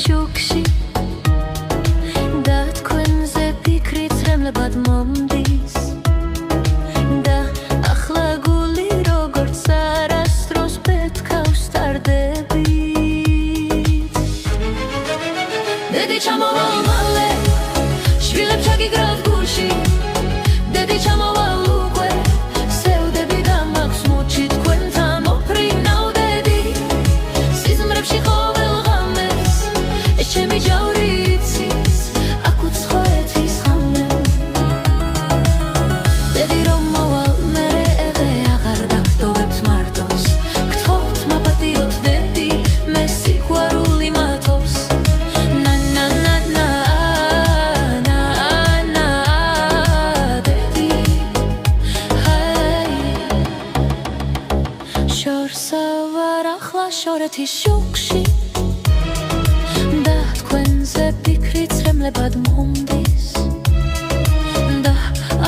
შუქში და თქვენზე ფიქრიც რემლებად მომდის და ახლა გული როგორც არასდროს პეთქავს სტარდებით დედი ჩამოვალ მალე შვილებს ჩაგიგრავთ გულში დედი ჩამოვალ უკვე სევდები და მაქვს მუჩი თქვენთან მოფრინავ დედი სიზმრებში ჩემი ჯაური იცის აქ უცხოეთის ხამე დედი რომ მოვალ მერე ევე აღარ დაგტოვებთ მარტოს გთხოვთ მაპატიოთ დედი მე სიყვარული მათობს დედი შორსა ვარ ახლა შორეთის შუქში ფიქრიც რემლებად მომდის და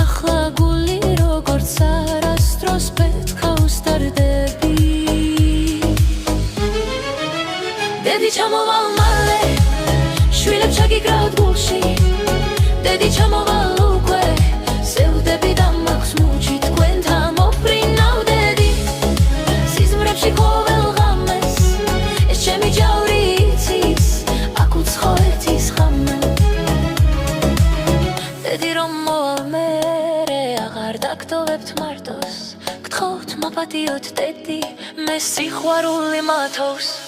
ახლა გული როგორც არასდროს პეთქავს სტარდები დედი ჩამოვალ მალე შვილებს ჩაგიგრავთ გულში დედი ჩამოვალ უკვე სევდები და მაქვს მუჩი თქვენთან მოფრინავ დედი სიზმრებში ყოველ ღამეს ეს ჩემი ჯაური იცის აქ უცხოეთის დედი რომ მოვალ მერე აღარ დაგტოვებთ მარტოს გთხოვთ მაპატიოთ დედი მე სიყვარული მათობს